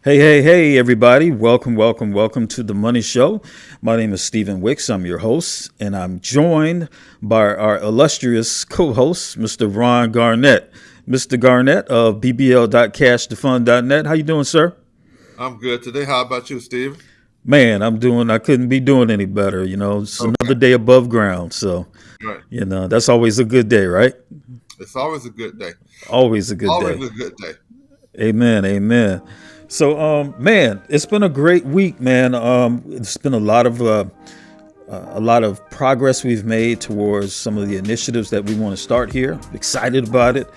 Hey, everybody. Welcome to the Money Show. My name is Stephen Wicks. I'm your host, and I'm joined by our illustrious co-host, Mr. Ron Garnett. Mr. Garnett of BBL.CashToFund.net. How you doing, sir? I'm good today. How about you, Steve? Man, I couldn't be doing any better. It's another day above ground. So, right. That's always a good day, right? It's always a good day. Always a good day. Always a good day. Amen. So, man, it's been a great week, man. It's been a lot of progress we've made towards some of the initiatives that we want to start here. Excited about it.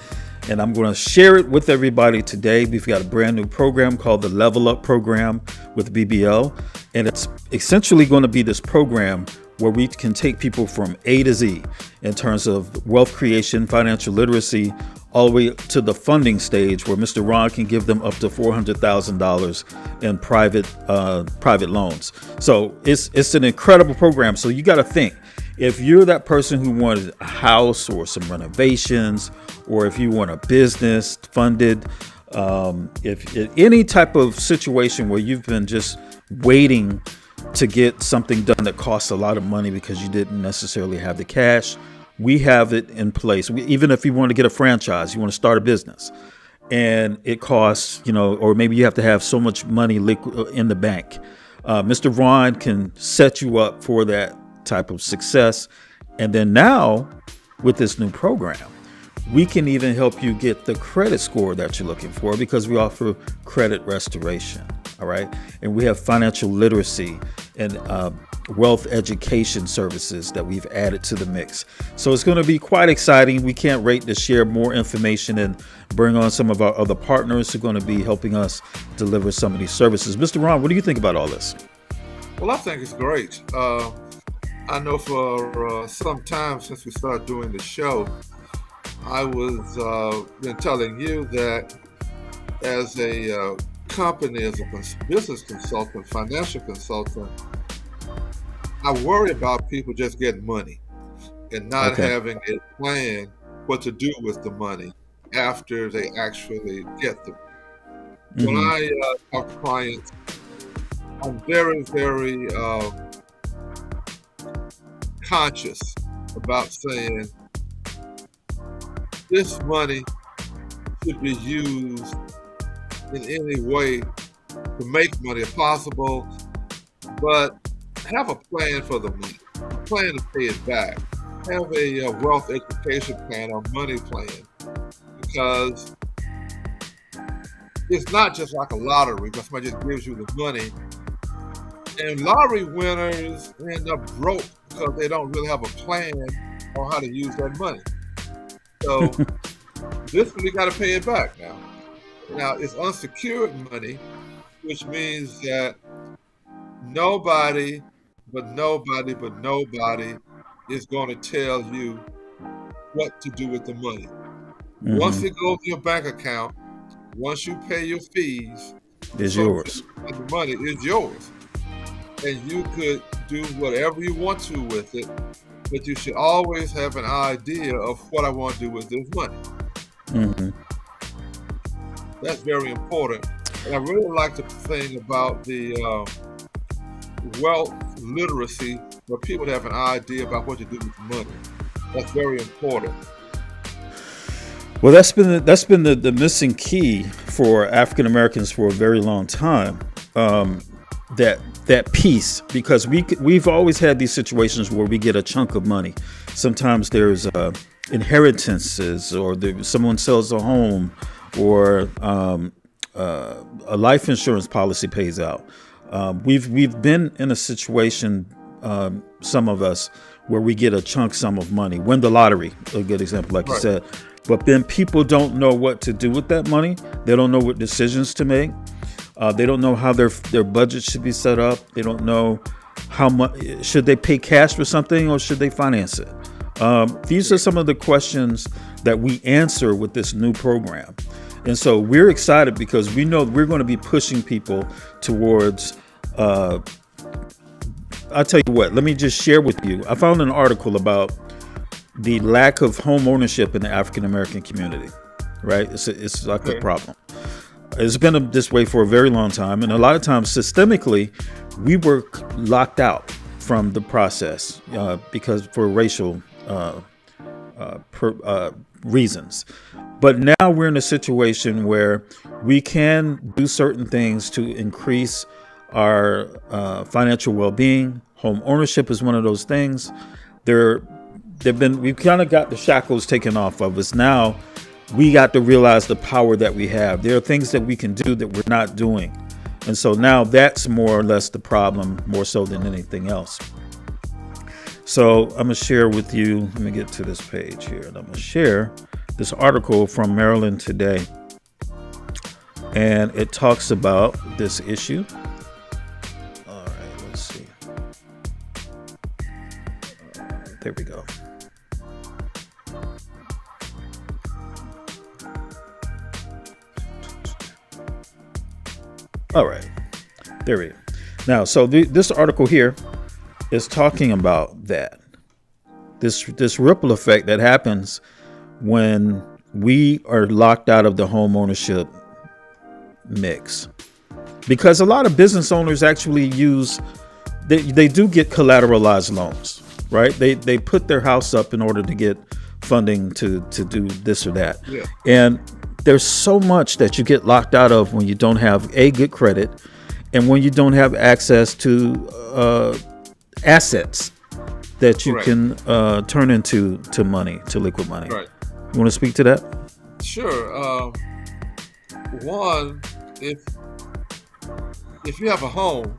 And I'm going to share it with everybody today. We've got a brand new program called the Level Up Program with BBL. And it's essentially going to be this program where we can take people from A to Z in terms of wealth creation, financial literacy, all the way to the funding stage where Mr. Ron can give them up to $400,000 in private loans. So it's an incredible program. So you got to think, if you're that person who wanted a house or some renovations, or if you want a business funded, if any type of situation where you've been just waiting to get something done that costs a lot of money because you didn't necessarily have the cash, we have it in place. Even if you want to get a franchise, you want to start a business, and it costs, or maybe you have to have so much money liquid in the bank. Mr. Ron can set you up for that type of success. And then now, with this new program, we can even help you get the credit score that you're looking for, because we offer credit restoration. All right. And we have financial literacy and wealth education services that we've added to the mix. So it's going to be quite exciting. We can't wait to share more information and bring on some of our other partners who are going to be helping us deliver some of these services. Mr. Ron, what do you think about all this? Well, I think it's great. I know for some time since we started doing the show, I was been telling you that as a company, as a business consultant, financial consultant, I worry about people just getting money and not having a plan what to do with the money after they actually get them. Mm-hmm. When I talk to clients, I'm very, very conscious about saying this money should be used in any way to make money if possible, but have a plan for the money, a plan to pay it back. Have a wealth education plan or money plan, because it's not just like a lottery where somebody just gives you the money. And lottery winners end up broke because they don't really have a plan on how to use that money. So this one, we got to pay it back now. Now, it's unsecured money, which means that nobody is going to tell you what to do with the money. Mm-hmm. Once it goes to your bank account, once you pay your fees, it's yours. The money is yours. And you could do whatever you want to with it, but you should always have an idea of what I want to do with this money. Mm-hmm. That's very important. And I really like the thing about the wealth literacy, where people have an idea about what to do with the money. That's very important. Well, that's been the missing key for African Americans for a very long time. That that piece, because we've always had these situations where we get a chunk of money. Sometimes there's inheritances, or someone sells a home, or a life insurance policy pays out. We've been in a situation, some of us, where we get a chunk sum of money, win the lottery, a good example, like you Right. said. But then people don't know what to do with that money. They don't know what decisions to make. They don't know how their budget should be set up. They don't know how much should they pay cash for something, or should they finance it. These are some of the questions that we answer with this new program. And so we're excited because we know we're going to be pushing people towards, I'll tell you what, let me just share with you. I found an article about the lack of home ownership in the African American community, right? It's like a problem. It's been this way for a very long time. And a lot of times systemically, we were locked out from the process because for racial reasons. But now we're in a situation where we can do certain things to increase our financial well-being. Home ownership is one of those things. We've kind of got the shackles taken off of us. Now we got to realize the power that we have. There are things that we can do that we're not doing. And so now that's more or less the problem, more so than anything else. So I'm going to share with you, let me get to this page here, and I'm going to share this article from Maryland Today. And it talks about this issue. All right, let's see. There we go. All right, there we go. Now, so this article here is talking about that. This ripple effect that happens when we are locked out of the home ownership mix. Because a lot of business owners actually they do get collateralized loans, right? They put their house up in order to get funding to do this or that. Yeah. And there's so much that you get locked out of when you don't have good credit, and when you don't have access to assets that you Correct. can turn into money, to liquid money. Right. You want to speak to that? Sure. One, if you have a home,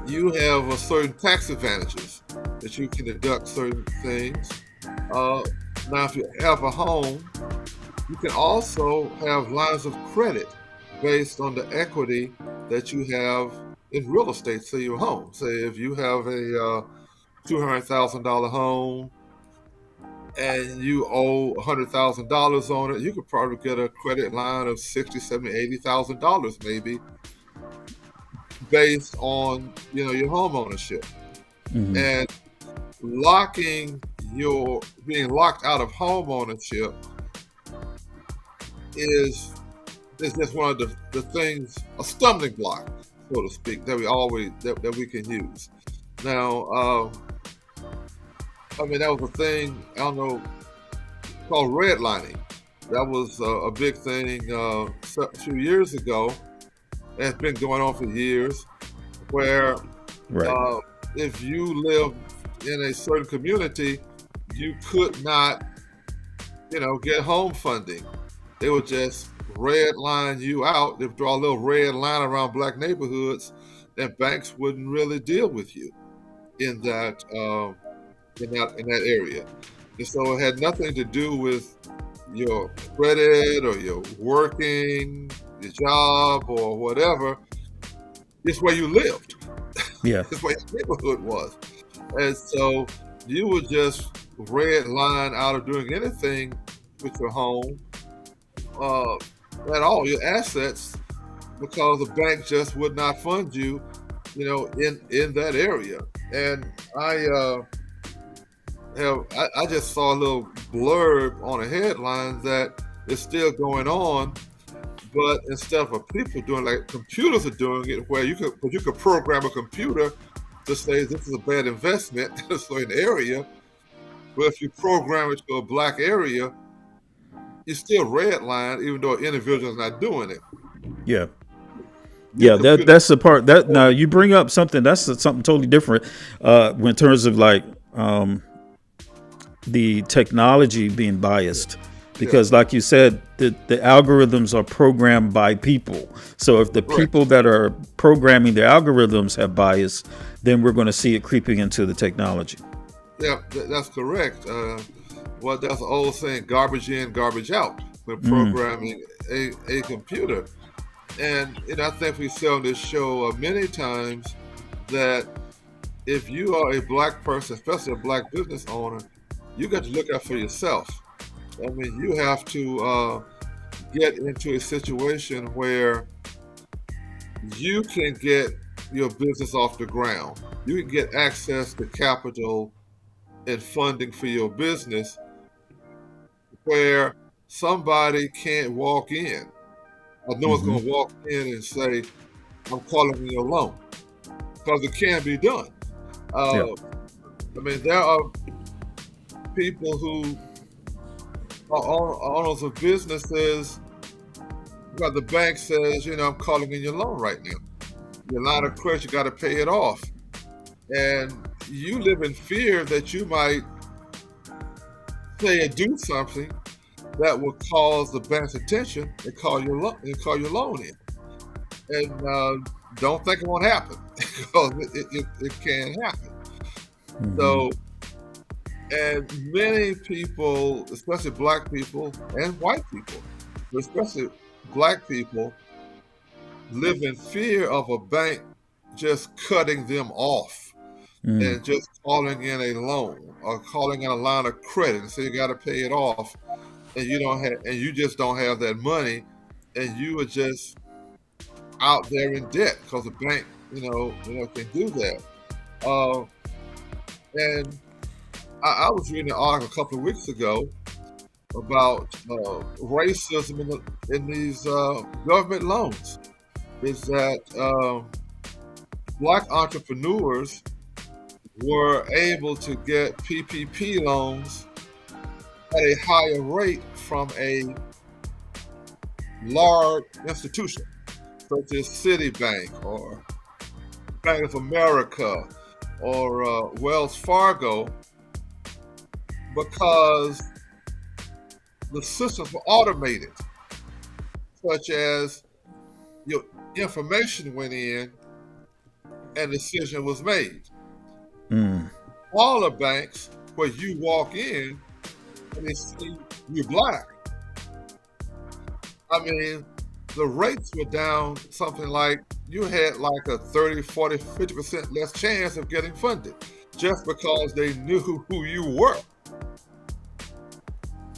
you have a certain tax advantages that you can deduct certain things. Now, if you have a home, you can also have lines of credit based on the equity that you have in real estate, say your home. Say if you have a $200,000 home and you owe $100,000 on it, you could probably get a credit line of $60,000, $70,000, $80,000 maybe, based on your home ownership. Mm-hmm. And being locked out of home ownership is just one of the things, a stumbling block, so to speak, that we can use. Now, that was a thing, I don't know, called redlining. That was a big thing a few years ago. It's been going on for years, where Right. if you live in a certain community, you could not, get home funding. They would just redline you out. They'd draw a little red line around black neighborhoods, and banks wouldn't really deal with you in that area. And so it had nothing to do with your credit or your working, your job or whatever. It's where you lived. Yeah. It's where your neighborhood was. And so you would just red line out of doing anything with your home at all, your assets, because the bank just would not fund you, in that area. And I just saw a little blurb on a headline that it's still going on, but instead of people doing, like computers are doing it, where you could program a computer to say this is a bad investment in a certain area, but if you program it to a black area, you still redline, even though an individual is not doing it. Yeah. Your Yeah, computer. that's the part that now you bring up something that's something totally different in terms of like the technology being biased Yeah, because like you said the algorithms are programmed by people, so if the correct. people that are programming the algorithms have bias, then we're going to see it creeping into the technology. Yeah, that's correct. Well, that's an old saying: garbage in, garbage out. When Mm, programming a computer, and I think we said on this show many times that if you are a black person, especially a black business owner, you got to look out for yourself. I mean, you have to get into a situation where you can get your business off the ground. You can get access to capital and funding for your business where somebody can't walk in. Or no one's hmm going to walk in and say, I'm calling in your loan because it can be done. yeah. I mean, there are people who are owners of businesses where the bank says, I'm calling in your loan right now. Your line of credit, you got to pay it off. And you live in fear that you might say or do something that will cause the bank's attention and call your loan in. And don't think it won't happen because it can happen. hmm So, and many people, especially black people and white people, but especially black people, live in fear of a bank just cutting them off mm, and just calling in a loan or calling in a line of credit and say you got to pay it off, and you just don't have that money, and you are just out there in debt because the bank, can do that. Uh, and I was reading an article a couple of weeks ago about racism in these government loans. Is that black entrepreneurs were able to get PPP loans at a higher rate from a large institution, such as Citibank or Bank of America or Wells Fargo, because the systems were automated, such as your information went in and a decision was made. mm, All the banks where you walk in and they see you're black, I mean, the rates were down something like you had like a 30, 40, 50% less chance of getting funded just because they knew who you were.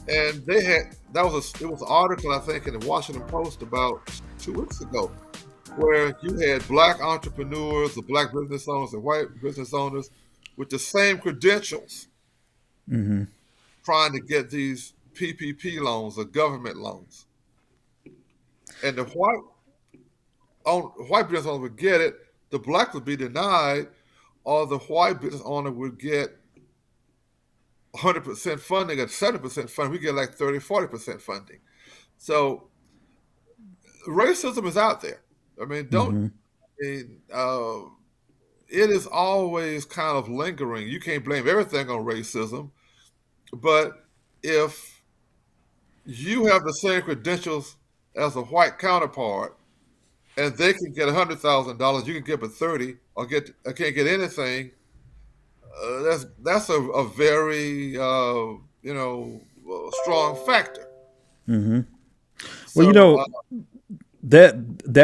And it was an article, I think, in the Washington Post about 2 weeks ago, where you had black entrepreneurs, the black business owners, and white business owners with the same credentials hmm trying to get these PPP loans or government loans. And the white business owner would get it, the black would be denied, or the white business owner would get 100% funding at 70% funding. We get like 30, 40% funding. So racism is out there. I mean, don't, hmm I mean, it is always kind of lingering. You can't blame everything on racism, but if you have the same credentials as a white counterpart and they can get $100,000, you can get a 30 or can't get anything. That's a very strong factor. hmm Well,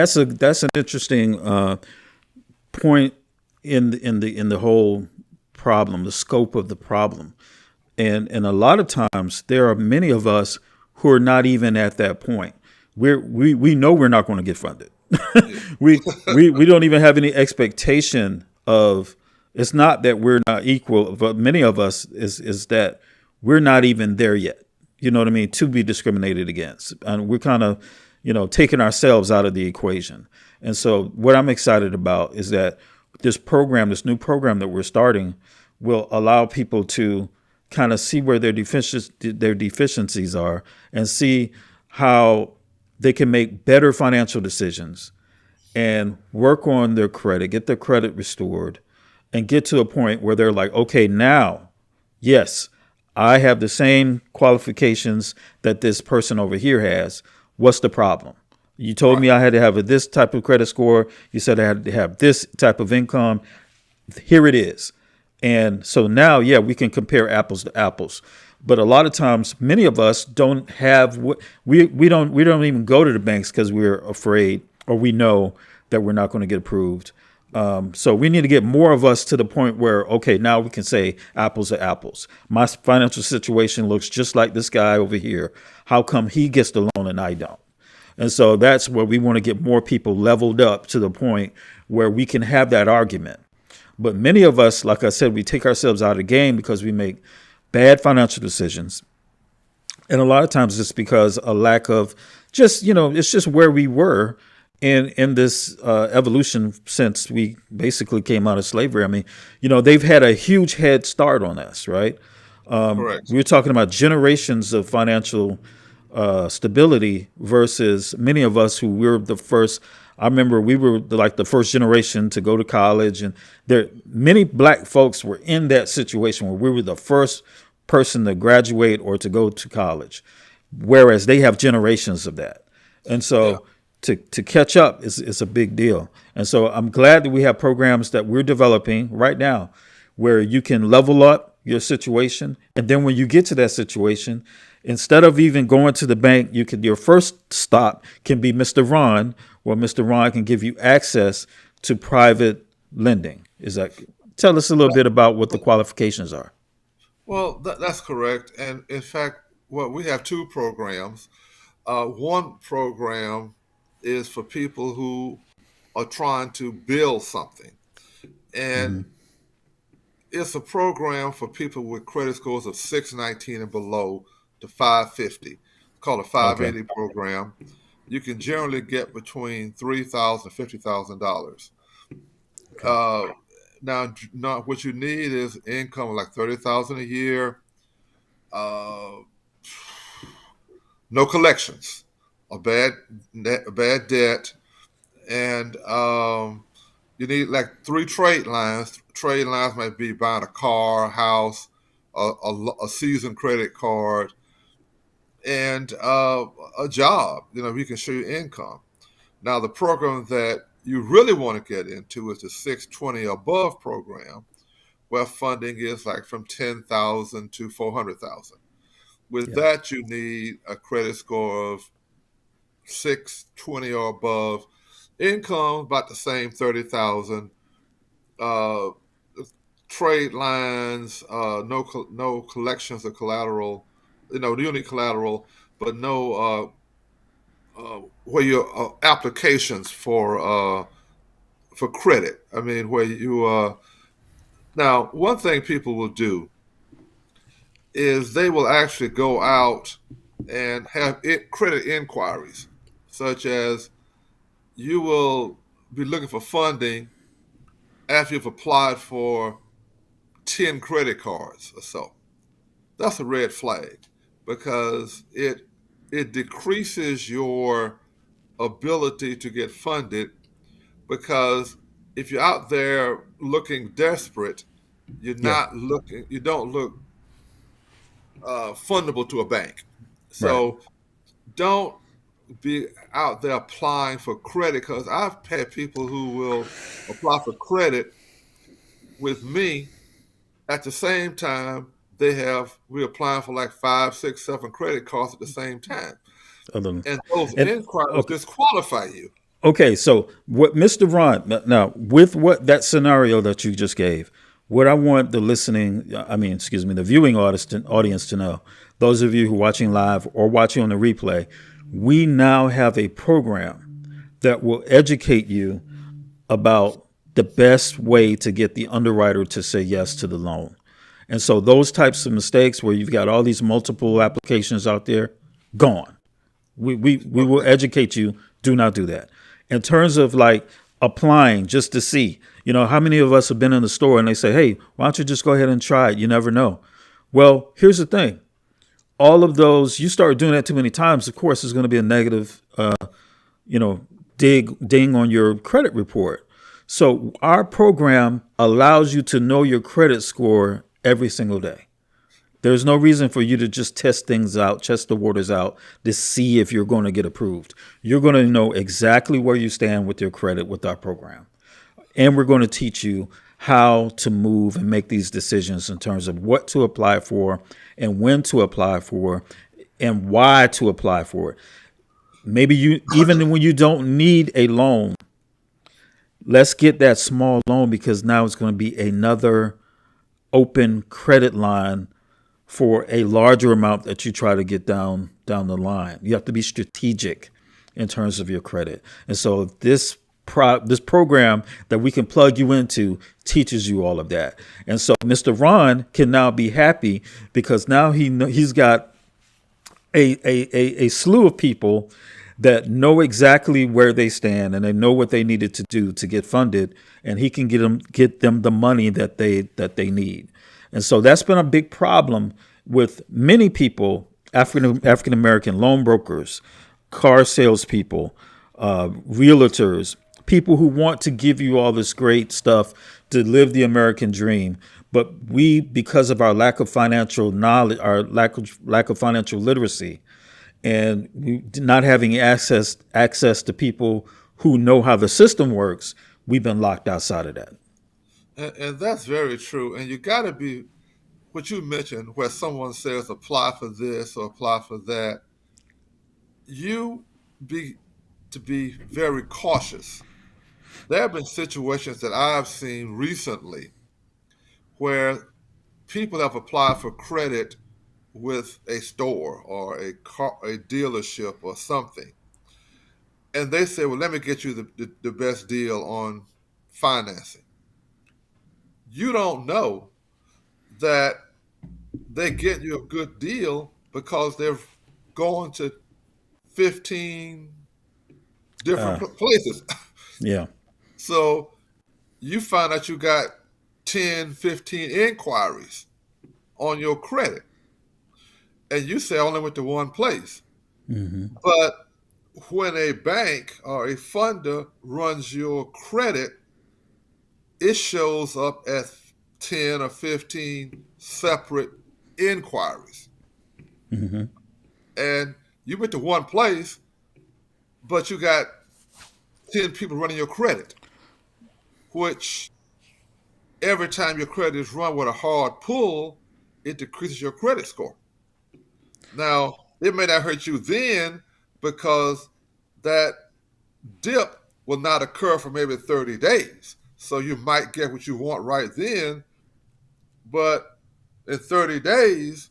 So that's an interesting point in the whole problem, the scope of the problem, and a lot of times there are many of us who are not even at that point. We know we're not going to get funded. We don't even have any expectation of. It's not that we're not equal, but many of us is that we're not even there yet. You know what I mean? To be discriminated against, and we're kind of, taking ourselves out of the equation. And so, what I'm excited about is that this new program that we're starting, will allow people to kind of see where their deficiencies are, and see how they can make better financial decisions and work on their credit, get their credit restored, and get to a point where they're like, okay, now, yes, I have the same qualifications that this person over here has. What's the problem? You told Right. me I had to have this type of credit score. You said I had to have this type of income. Here it is. And so now, yeah, we can compare apples to apples. But a lot of times, many of us don't have we don't even go to the banks because we're afraid or we know that we're not going to get approved. So we need to get more of us to the point where, okay, now we can say apples to apples. My financial situation looks just like this guy over here. How come he gets the loan and I don't? And so that's where we want to get more people leveled up to the point where we can have that argument. But many of us, like I said, we take ourselves out of the game because we make bad financial decisions. And a lot of times it's because a lack of just, it's just where we were in this evolution since we basically came out of slavery. I mean, they've had a huge head start on us, right? Correct. We're talking about generations of financial stability versus many of us who were the first. I remember we were like the first generation to go to college, and there many black folks were in that situation where we were the first person to graduate or to go to college, whereas they have generations of that. And Yeah. so to catch up is a big deal. And so I'm glad that we have programs that we're developing right now where you can level up your situation. And then when you get to that situation, instead of even going to the bank, your first stop can be Mr. Ron, where Mr. Ron can give you access to private lending. Tell us a little bit about what the qualifications are. Well, that's correct. And in fact, well, we have two programs. One program is for people who are trying to build something. And it's a program for people with credit scores of 619 and below to 550. It's called a Okay. 580 program. You can generally get between $3,000 and $50,000. Okay. Uh, now, what you need is income of like 30,000 a year, uh, no collections, a bad debt, and you need like three trade lines. Trade lines might be buying a car, a house, a season credit card, and a job. We can show you income. Now, the program that you really want to get into is the 620 above program, where funding is like from 10,000 to 400,000. With Yeah. that, you need a credit score of 620 or above. Income about the same, 30,000. Uh, Trade lines, no collections of collateral. You need collateral, but no where your applications for credit. I mean, where you now one thing people will do is they will actually go out and have credit inquiries, such as you will be looking for funding after you've applied for 10 credit cards or so. That's a red flag because it decreases your ability to get funded because if you're out there looking desperate, Yeah. you don't look fundable to a bank. Right. So don't be out there applying for credit because I've had people who will apply for credit with me at the same time we're applying for like 5, 6, 7 credit cards at the same time. Other And those and inquiries okay. disqualify you. Okay, so what Mr. Ron, now with what that scenario that you just gave, what I want the viewing audience to know, those of you who are watching live or watching on the replay, we now have a program that will educate you about the best way to get the underwriter to say yes to the loan. And so those types of mistakes where you've got all these multiple applications out there, gone. We will Okay. educate you. Do not do that. In terms of like applying just to see, how many of us have been in the store and they say, hey, why don't you just go ahead and try it? You never know. Well, here's the thing. All of those, you start doing that too many times, of course, there's going to be a negative, you know, ding on your credit report. So our program allows you to know your credit score every single day. There's no reason for you to just test things out, test the waters out to see if you're going to get approved. You're going to know exactly where you stand with your credit with our program. And we're going to teach you how to move and make these decisions in terms of what to apply for and when to apply for and why to apply for it. Maybe you, even when you don't need a loan, let's get that small loan because now it's going to be another open credit line for a larger amount that you try to get down the line. You have to be strategic in terms of your credit. And so this program that we can plug you into teaches you all of that. And so Mr. Ron can now be happy because now he's got a slew of people that know exactly where they stand and they know what they needed to do to get funded, and he can get them the money that they need. And so that's been a big problem with many people, African American loan brokers, car salespeople, realtors, people who want to give you all this great stuff to live the American dream. But we, because of our lack of financial knowledge, our lack of financial literacy, and we not having access to people who know how the system works, we've been locked outside of that. And that's very true. And you got to be, what you mentioned, where someone says apply for this or apply for that, you be to be very cautious. There have been situations that I've seen recently where people have applied for credit with a store or a dealership or something, and they say, "Well, let me get you the best deal on financing." You don't know that they get you a good deal because they're going to 15 different places. Yeah. So you find out you got 10, 15 inquiries on your credit, and you say I only went to one place. Mm-hmm. But when a bank or a funder runs your credit, it shows up as 10 or 15 separate inquiries. Mm-hmm. And you went to one place, but you got 10 people running your credit, which every time your credit is run with a hard pull, it decreases your credit score. Now, it may not hurt you then because that dip will not occur for maybe 30 days. So you might get what you want right then, but in 30 days,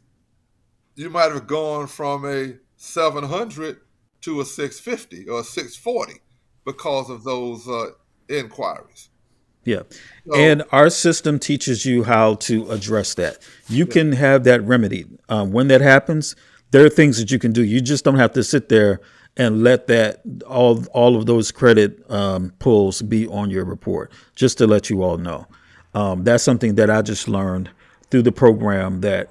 you might have gone from a 700 to a 650 or a 640 because of those inquiries. Yeah. So, And our system teaches you how to address that. You yeah, can have that remedied. When that happens, there are things that you can do. You just don't have to sit there and let that all of those credit pulls be on your report, just to let you all know. That's something that I just learned through the program, that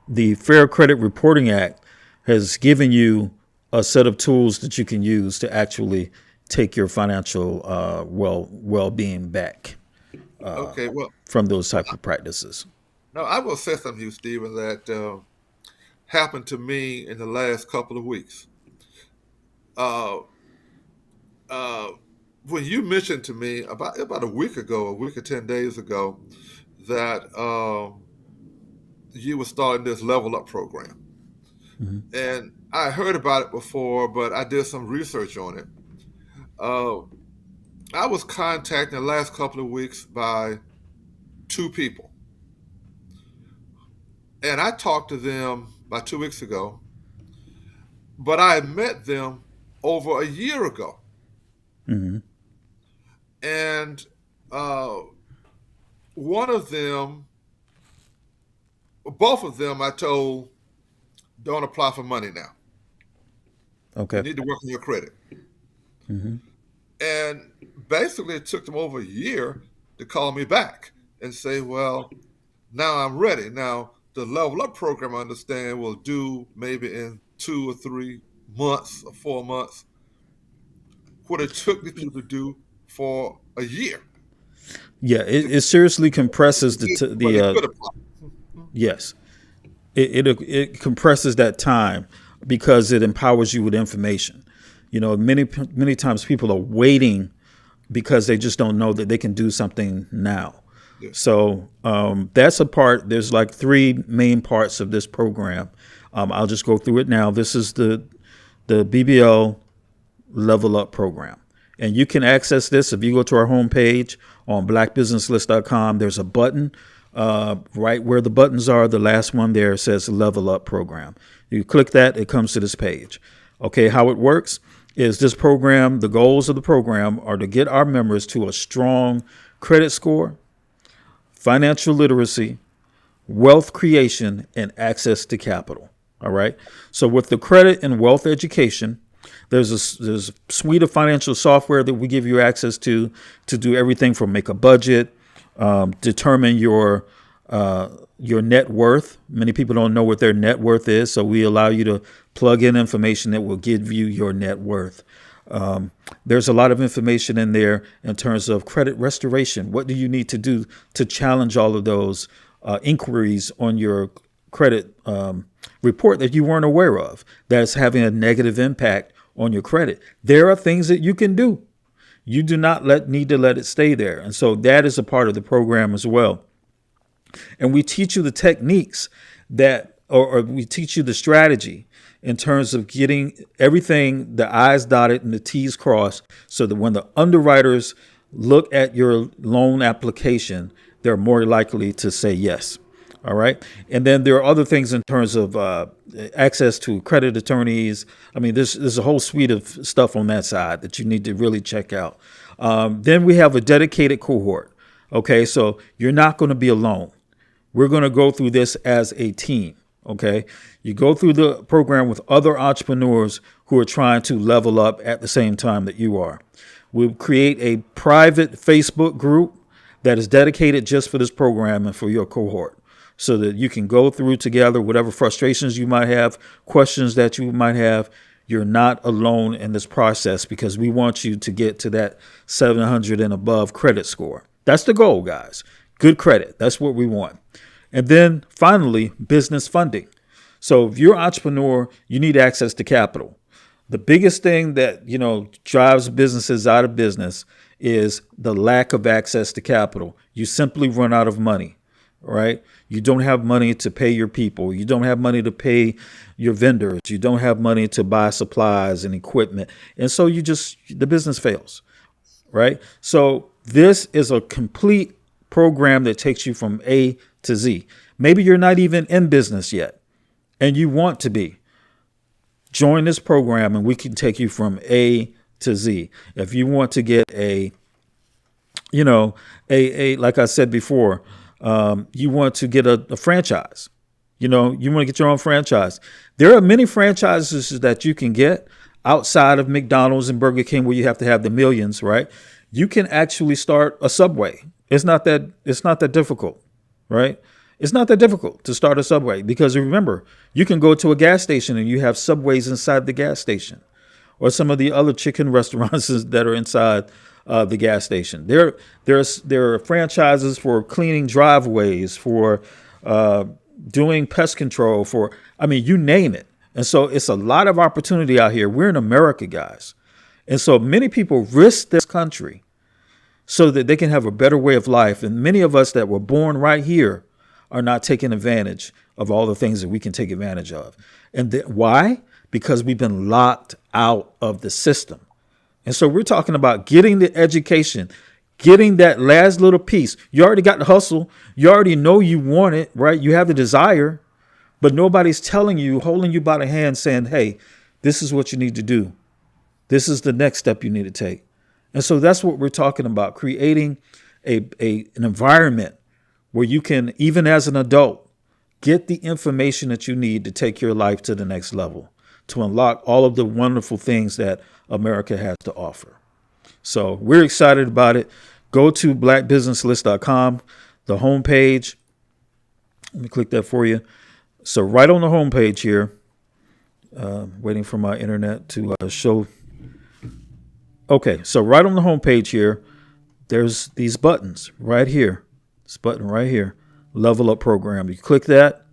the Fair Credit Reporting Act has given you a set of tools that you can use to actually take your financial well-being back okay, well, from those type of practices. now I will say something to you, Stephen, that happened to me in the last couple of weeks. Uh, uh, when you mentioned to me about a week ago, a week or 10 days ago, that you were starting this level up program. Mhm. And I heard about it before, but I did some research on it. Uh, I was contacted in the last couple of weeks by two people. And I talked to them about 2 weeks ago, but I had met them over a year ago. Mhm. And uh, one of them, both of them, I told, don't apply for money now. You Okay. need to work on your credit. Mhm. And basically, it took them over a year to call me back and say, well, now I'm ready. Now, the level up program, I understand, will do maybe in 2 or 3 months or 4 months, what it took you to do for a year. Yeah, it seriously compresses What it could apply. yes, it compresses that time because it empowers you with information. Many times people are waiting because they just don't know that they can do something now. Yeah. So that's a part. There's like three main parts of this program. I'll just go through it now. This is the BBL Level Up program. And you can access this if you go to our homepage on BlackBusinessList.com. There's a button right where the buttons are. The last one there says Level Up program. You click that, it comes to this page. Okay, how it works is this program, the goals of the program are to get our members to a strong credit score, financial literacy, wealth creation, and access to capital. All right. So with the credit and wealth education, there's a suite of financial software that we give you access to do everything from make a budget, determine your net worth. Many people don't know what their net worth is, so we allow you to plug in information that will give you your net worth. There's a lot of information in there in terms of credit restoration. What do you need to do to challenge all of those inquiries on your credit report that you weren't aware of that's having a negative impact on your credit? There are things that you can do. You do not need to let it stay there. And so that is a part of the program as well. And we teach you the techniques or we teach you the strategy in terms of getting everything, the I's dotted and the T's crossed, so that when the underwriters look at your loan application, they're more likely to say yes. All right. And then there are other things in terms of access to credit attorneys. I mean, there's a whole suite of stuff on that side that you need to really check out. Then we have a dedicated cohort. OK, so you're not going to be alone. We're going to go through this as a team. OK, you go through the program with other entrepreneurs who are trying to level up at the same time that you are. We'll create a private Facebook group that is dedicated just for this program and for your cohort, so that you can go through together whatever frustrations you might have, questions that you might have. You're not alone in this process because we want you to get to that 700 and above credit score. That's the goal, guys. Good credit. That's what we want. And then finally, business funding. So if you're an entrepreneur, you need access to capital. The biggest thing that, drives businesses out of business is the lack of access to capital. You simply run out of money. Right? You don't have money to pay your people. You don't have money to pay your vendors. You don't have money to buy supplies and equipment. And so the business fails. Right? So this is a complete program that takes you from A to Z. Maybe you're not even in business yet and you want to be. Join this program and we can take you from A to Z. If you want to get like I said before, you want to get a franchise, you want to get your own franchise. There are many franchises that you can get outside of McDonald's and Burger King where you have to have the millions, right? You can actually start a Subway. It's not that difficult, right? It's not that difficult to start a Subway because remember, you can go to a gas station and you have Subways inside the gas station, or some of the other chicken restaurants that are inside the gas station. There are franchises for cleaning driveways, for doing pest control, you name it. And so it's a lot of opportunity out here. We're in America, guys. And so many people risk this country so that they can have a better way of life. And many of us that were born right here are not taking advantage of all the things that we can take advantage of. And why? Because we've been locked out of the system. And so we're talking about getting the education, getting that last little piece. You already got the hustle. You already know you want it, right? You have the desire, but nobody's telling you, holding you by the hand saying, hey, this is what you need to do. This is the next step you need to take. And so that's what we're talking about, creating an environment where you can, even as an adult, get the information that you need to take your life to the next level, to unlock all of the wonderful things that America has to offer. So we're excited about it. Go to BlackBusinessList.com, the homepage. Let me click that for you. So right on the homepage here, waiting for my internet to show. Okay, so right on the home page here, there's these buttons right here. This button right here, Level Up Program. You click that,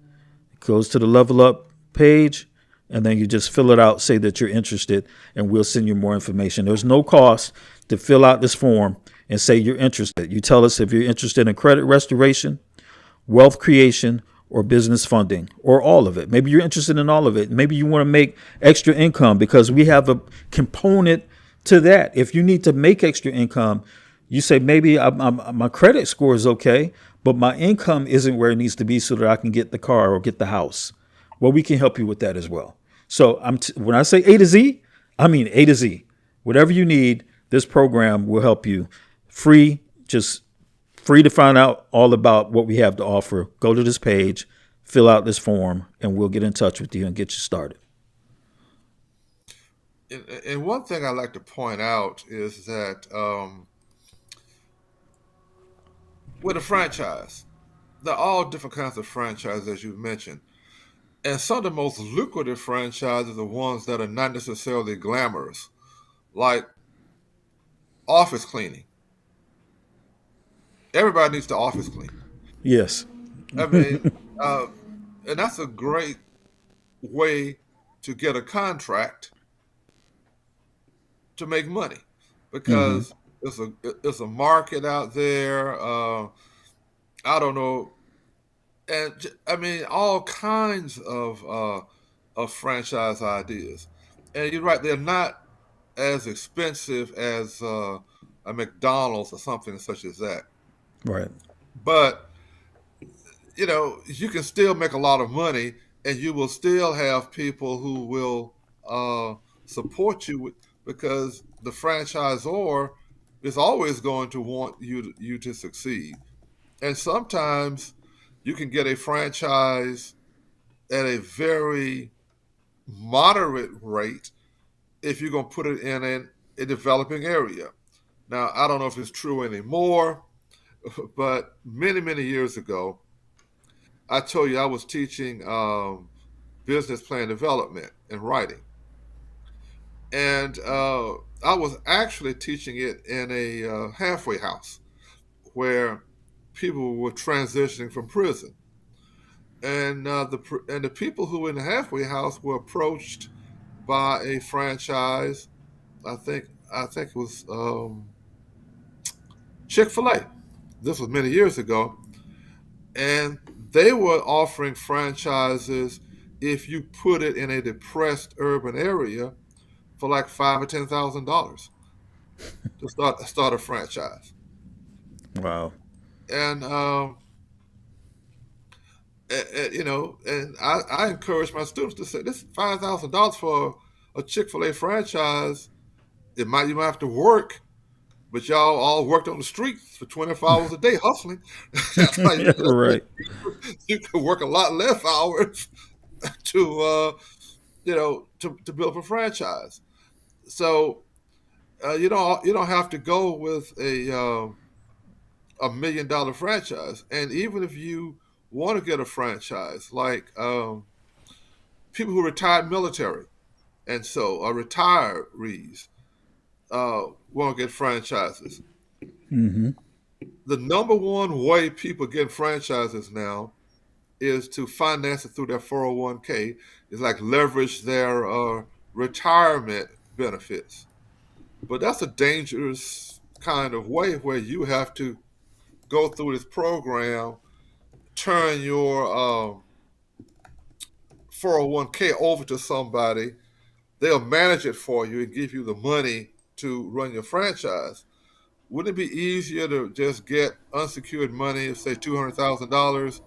it goes to the Level Up page, and then you just fill it out, say that you're interested, and we'll send you more information. There's no cost to fill out this form and say you're interested. You tell us if you're interested in credit restoration, wealth creation, or business funding, or all of it. Maybe you're interested in all of it. Maybe you want to make extra income because we have a component to that. If you need to make extra income, you say maybe my credit score is okay, but my income isn't where it needs to be so that I can get the car or get the house. Well, we can help you with that as well. So when I say A to Z, I mean A to Z. Whatever you need, this program will help you. Free, just free to find out all about what we have to offer. Go to this page, fill out this form, and we'll get in touch with you and get you started. And one thing I like to point out is that with a franchise, there are all different kinds of franchises, as you've mentioned. And some of the most lucrative franchises are ones that are not necessarily glamorous, like office cleaning. Everybody needs to office clean. Yes. I mean, uh, and that's a great way to get a contract to make money Mm-hmm. because it's a market out there. I don't know, and I mean all kinds of franchise ideas. And you're right; they're not as expensive as a McDonald's or something such as that. Right. But you can still make a lot of money, and you will still have people who will uh, support you because the franchisor is always going to want you to succeed. And sometimes you can get a franchise at a very moderate rate if you're going to put it in a developing area. Now, I don't know if it's true anymore, but many, many years ago, I told you I was teaching business plan development and writing. And I was actually teaching it in a halfway house where people were transitioning from prison. And the people who were in the halfway house were approached by a franchise. I think it was Chick-fil-A. This was many years ago, and they were offering franchises if you put it in a depressed urban area for like $5,000 or $10,000 to start a franchise. Wow. And and I encourage my students to say this $5,000 for a Chick-fil-A franchise. You might have to work, but y'all all worked on the streets for 24 hours a day hustling. That's how Right. you can work a lot less hours to to build up a franchise. So you don't have to go with a $1 million franchise. And even if you want to get a franchise, like people who retired military and so are retirees want to get franchises. Mm-hmm. The number one way people get franchises now is to finance it through their 401k. Is like leverage their retirement benefits. But that's a dangerous kind of way where you have to go through this program, turn your 401k over to somebody. They'll manage it for you and give you the money to run your franchise. Wouldn't it be easier to just get unsecured money, say $200,000,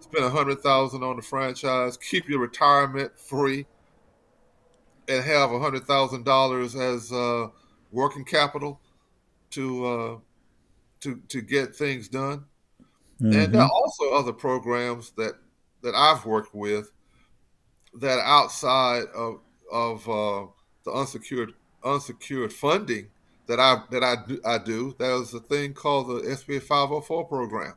spend $100,000 on the franchise, keep your retirement free, and have $100,000 as working capital to to get things done? And there Mm-hmm. are also other programs that I've worked with that are outside of the unsecured funding that I do. There's a thing called the SBA 504 program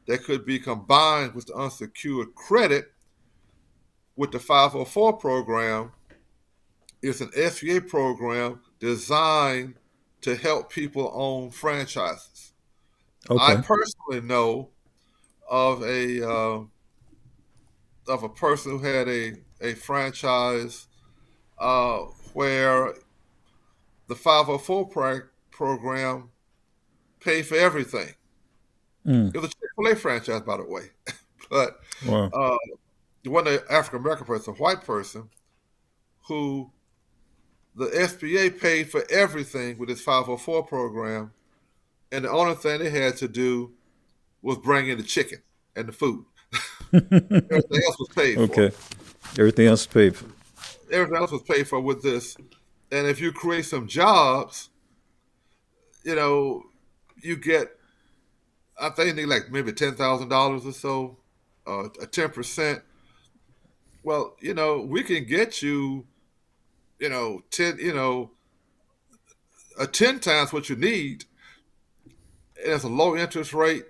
that could be combined with the unsecured credit with the 504 program. It's an SBA program designed to help people own franchises. I Okay. personally know of a person who had a franchise uh, where the 504 program paid for everything. Mm. It was a Chick-fil-A franchise, by the way, but Wow. uh, it wasn't an African American person, a white person, who the SBA paid for everything with this 504 program, and the only thing they had to do was bring in the chicken and the food. Everything else was paid for. Okay. Everything else is paid for. Everything else was paid for with this. And if you create some jobs, you know, you get, I think they like maybe $10,000 or so, a 10%. Well, we can get you, 10, 10 times what you need. And it's a low interest rate,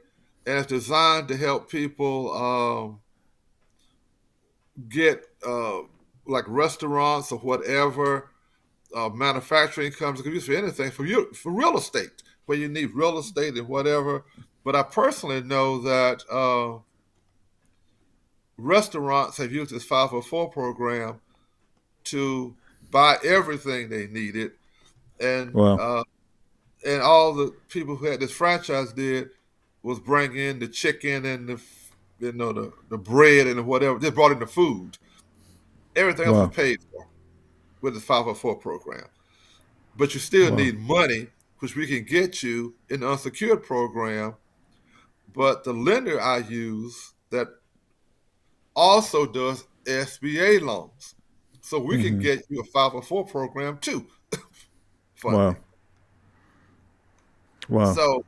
and it's designed to help people get like restaurants or whatever, manufacturing comes. It can be used for anything, for real estate, where you need real estate and whatever. But I personally know that restaurants have used this 504 program to buy everything they needed, and Wow. and all the people who had this franchise did was bring in the chicken and the bread and whatever. Just brought in the food. Everything else was Wow. paid for with the 504 program. But you still Wow. need money, which we can get you in the unsecured program. But the lender I use that also does SBA loans. So we can Hmm. get you a 504 program too, Wow. funding. Wow. So,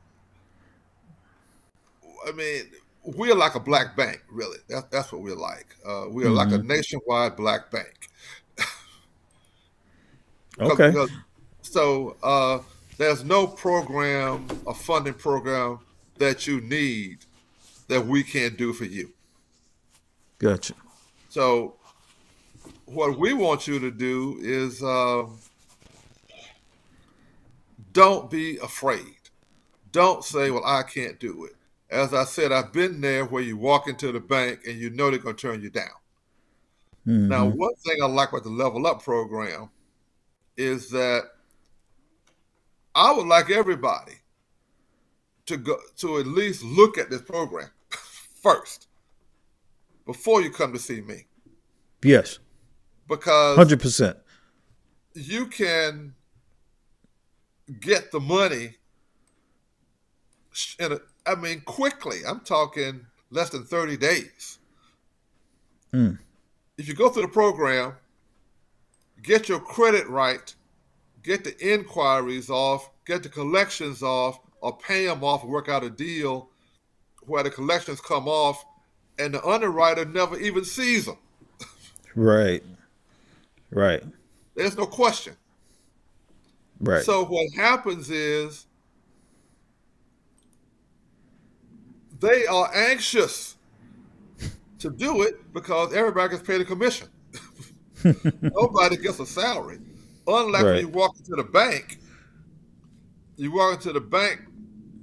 I mean, we're like a black bank, really. That's what we're like. We are like a Hmm. nationwide black bank. Okay. Because so there's no program, a funding program that you need that we can't do for you. Gotcha. So what we want you to do is don't be afraid. Don't say, well, I can't do it. As I said, I've been there where you walk into the bank and you know they're going to turn you down. Now, Hmm. one thing I like about the Level Up program is that I would like everybody to go to at least look at this program first before you come to see me, Yes. because 100%. you can get the money quickly. I'm talking less than 30 days. Mm. If you go through the program, get your credit right, get the inquiries off, get the collections off, or pay them off and work out a deal where the collections come off and the underwriter never even sees them. Right. Right. There's no question. Right. So what happens is they are anxious to do it because everybody gets paid a commission. Nobody gets a salary. Unlike when Right. you walk into the bank,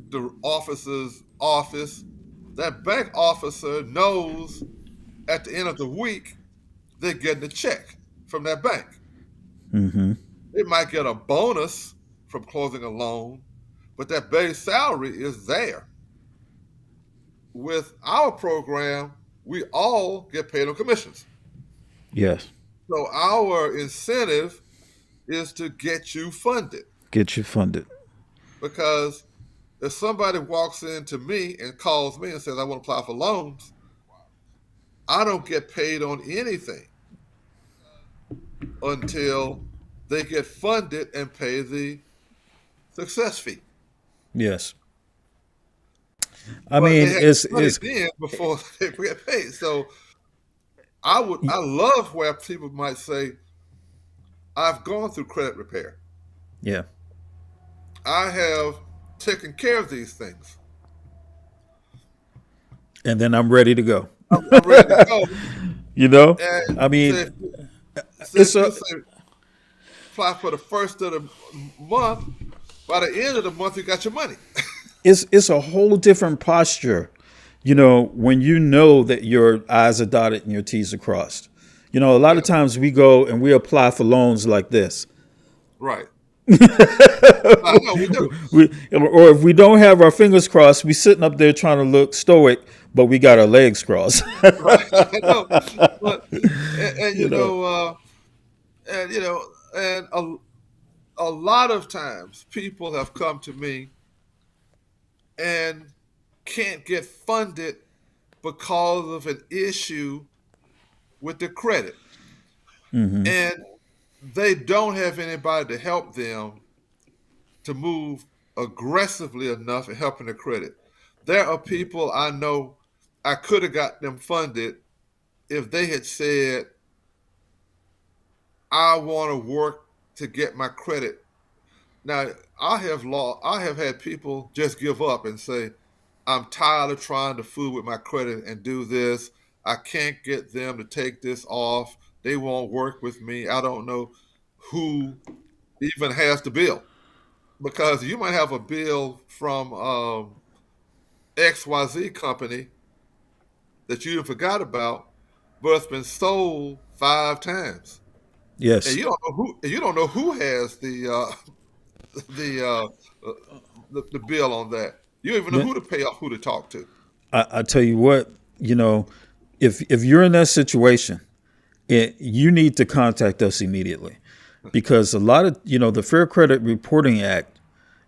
the officer's office, that bank officer knows at the end of the week they're getting a check from that bank. Hmm. They might get a bonus from closing a loan, but that base salary is there. With our program, we all get paid on commissions. Yes. So our incentive is to get you funded, Get you funded. because if somebody walks into me and calls me and says, I want to apply for loans, I don't get paid on anything until they get funded and pay the success fee. Yes. I But they mean, have to study it's then before they get paid. So I love where people might say, I've gone through credit repair. yeah. I have taken care of these things. And then I'm ready to go. I'm ready to go. You know, And I mean, say it's if you a say apply for the first of the month, by the end of the month, you got your money. It's a whole different posture, when you know that your I's are dotted and your T's are crossed. A lot Yeah, of times we go and we apply for loans like this. right. I know we do. Or if we don't have our fingers crossed, we sitting up there trying to look stoic, but we got our legs crossed. Right. I know. But and you know. and and a lot of times people have come to me and can't get funded because of an issue with their credit. Hmm. And they don't have anybody to help them to move aggressively enough in helping their credit. There are people I know I could have got them funded if they had said, I want to work to get my credit. Now, I have had people just give up and say, I'm tired of trying to fool with my credit and do this. I can't get them to take this off. They won't work with me. I don't know who even has the bill, because you might have a bill from XYZ company that you forgot about, but it's been sold 5 times, and Yes. you don't know who has the the bill on that. You don't even know Yeah. who to pay off, who to talk to. I tell you what, if you're in that situation, you need to contact us immediately, because a lot of the Fair Credit Reporting Act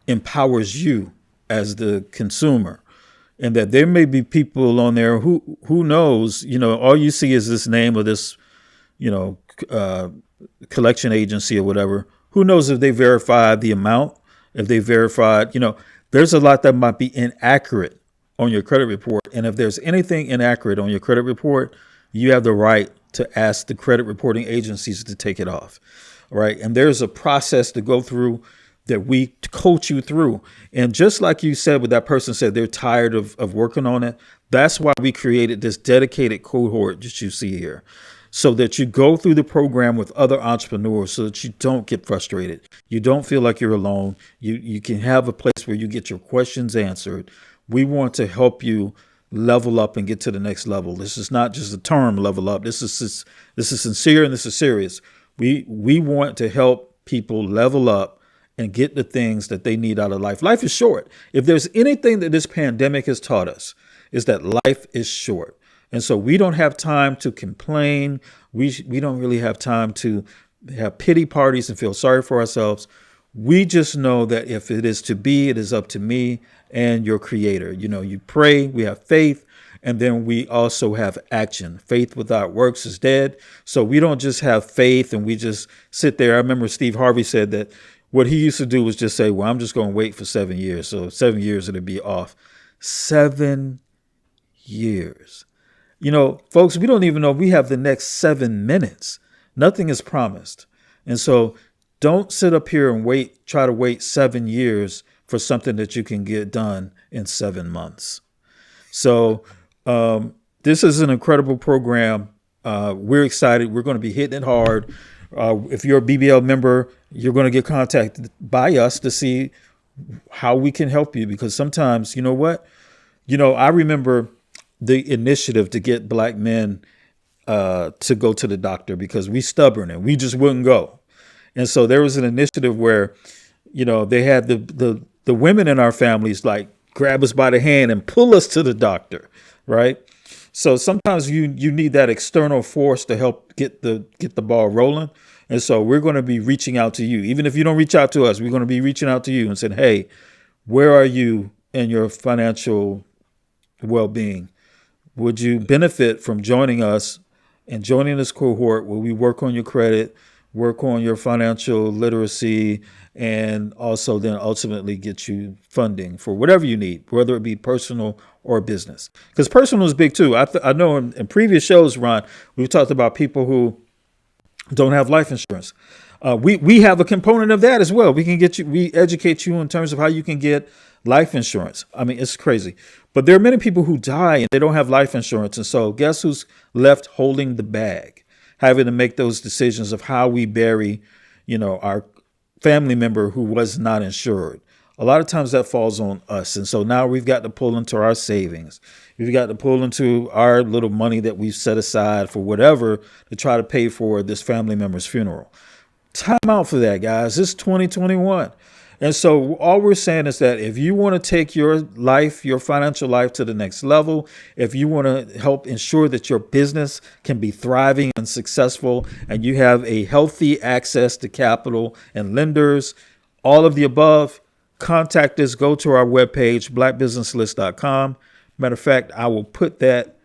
empowers you as the consumer, and that there may be people on there who knows, all you see is this name of this, you know, uh, collection agency or whatever. Who knows if they verified the amount, if they verified, there's a lot that might be inaccurate on your credit report. And if there's anything inaccurate on your credit report, you have the right to ask the credit reporting agencies to take it off. All right. And there's a process to go through that we coach you through. And just like you said, what that person said, they're tired of working on it. That's why we created this dedicated cohort that you see here, so that you go through the program with other entrepreneurs, so that you don't get frustrated. You don't feel like you're alone. You can have a place where you get your questions answered. We want to help you level up and get to the next level. This is not just a term, level up. This is sincere, and this is serious. We want to help people level up and get the things that they need out of life. Life is short. If there's anything that this pandemic has taught us, is that life is short. And so we don't have time to complain. We don't really have time to have pity parties and feel sorry for ourselves. We just know that if it is to be, it is up to me and your creator. You pray, we have faith, and then we also have action. Faith without works is dead. So we don't just have faith and we just sit there. I remember Steve Harvey said that what he used to do was just say, well, I'm just going to wait for 7 years. So 7 years, it'll be off. 7 years. Folks, we don't even know if we have the next 7 minutes. Nothing is promised. And so don't sit up here and try to wait 7 years for something that you can get done in 7 months. So this is an incredible program. We're excited. We're going to be hitting it hard. If you're a BBL member, you're going to get contacted by us to see how we can help you, because sometimes, you know what? I remember the initiative to get Black men to go to the doctor, because we stubborn and we just wouldn't go. And so there was an initiative where, they had the women in our families like grab us by the hand and pull us to the doctor, right? So sometimes you need that external force to help get the ball rolling. And so we're going to be reaching out to you. Even if you don't reach out to us, we're going to be reaching out to you and saying, hey, where are you in your financial well-being? Would you benefit from joining us and joining this cohort where we work on your credit, work on your financial literacy, and also then ultimately get you funding for whatever you need, whether it be personal or business? Because personal is big too. I know in previous shows, Ron, we've talked about people who don't have life insurance. We have a component of that as well. We educate you in terms of how you can get life insurance. I mean, it's crazy. But there are many people who die and they don't have life insurance. And so guess who's left holding the bag, having to make those decisions of how we bury, our family member who was not insured. a lot of times that falls on us. And so now we've got to pull into our savings. We've got to pull into our little money that we've set aside for whatever to try to pay for this family member's funeral. Time out for that, guys. It's 2021. And so all we're saying is that if you want to take your life, your financial life to the next level, if you want to help ensure that your business can be thriving and successful, and you have a healthy access to capital and lenders, all of the above, contact us. Go to our webpage, BlackBusinessList.com. Matter of fact, I will put that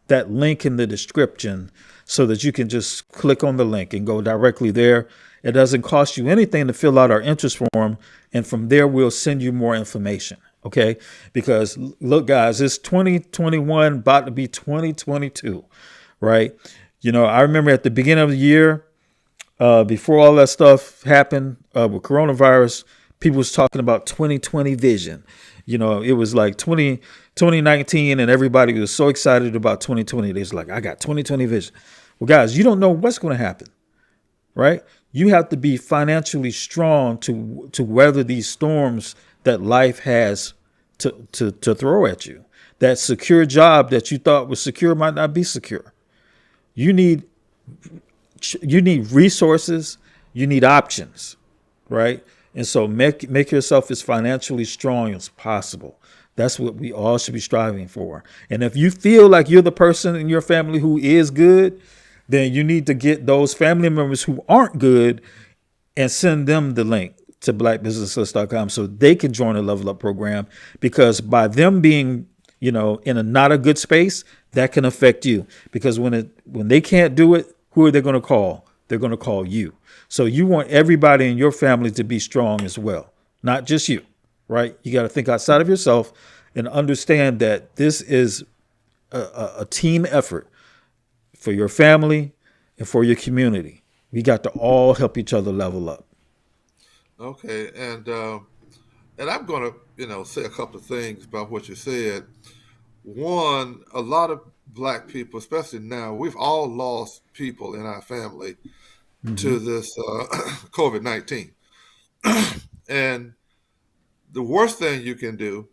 link in the description so that you can just click on the link and go directly there. It doesn't cost you anything to fill out our interest form. And from there, we'll send you more information. Okay. Because look, guys, it's 2021, about to be 2022, right? You know, I remember at the beginning of the year, before all that stuff happened with coronavirus, people was talking about 2020 vision. You know, it was like 2019 and everybody was so excited about 2020. They was like, I got 2020 vision. Well, guys, you don't know what's going to happen, right? You have to be financially strong to weather these storms that life has to throw at you. That secure job that you thought was secure might not be secure. You need resources. You need options, right? And so make yourself as financially strong as possible. That's what we all should be striving for. And if you feel like you're the person in your family who is good, then you need to get those family members who aren't good and send them the link to BlackBusinessList.com so they can join the Level Up program, because by them being, you know, in a not a good space, that can affect you, because when they can't do it, who are they going to call? They're going to call you. So you want everybody in your family to be strong as well, not just you, right? You got to think outside of yourself and understand that this is a team effort for your family and for your community. We got to all help each other level up. Okay, and I'm going to say a couple of things about what you said. One, a lot of Black people, especially now, we've all lost people in our family to this COVID-19. And the worst thing you can do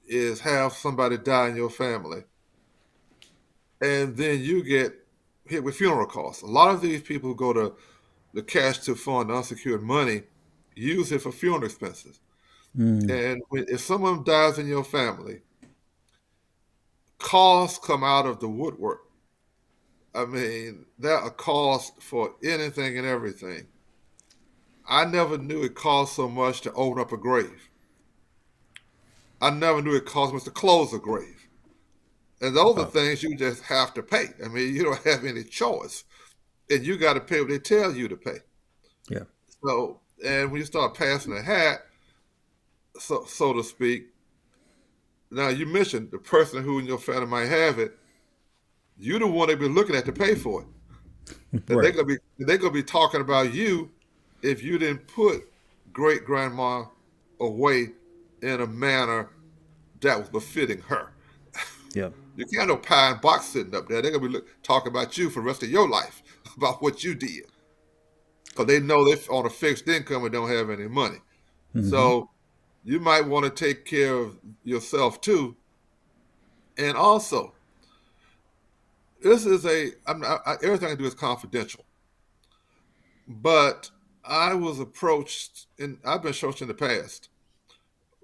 is have somebody die in your family, and then you get hit with funeral costs. A lot of these people who go to the cash to fund unsecured money use it for funeral expenses. And if someone dies in your family, costs come out of the woodwork. I mean, there are costs for anything and everything. I never knew it cost so much to open up a grave. I never knew it cost much to close a grave. And those are things you just have to pay. I mean, you don't have any choice. And you got to pay what they tell you to pay. Yeah. So, and when you start passing the hat, so to speak, now you mentioned the person who in your family might have it, you're the one they've been looking at to pay for it. And Right. they're gonna be talking about you if you didn't put great grandma away in a manner that was befitting her. Yeah. You can't have no pie and box sitting up there. They're gonna be talking about you for the rest of your life about what you did, because they know they're on a fixed income and don't have any money. So you might want to take care of yourself too. And also, this is everything I do is confidential. But I was approached, and I've been approached in the past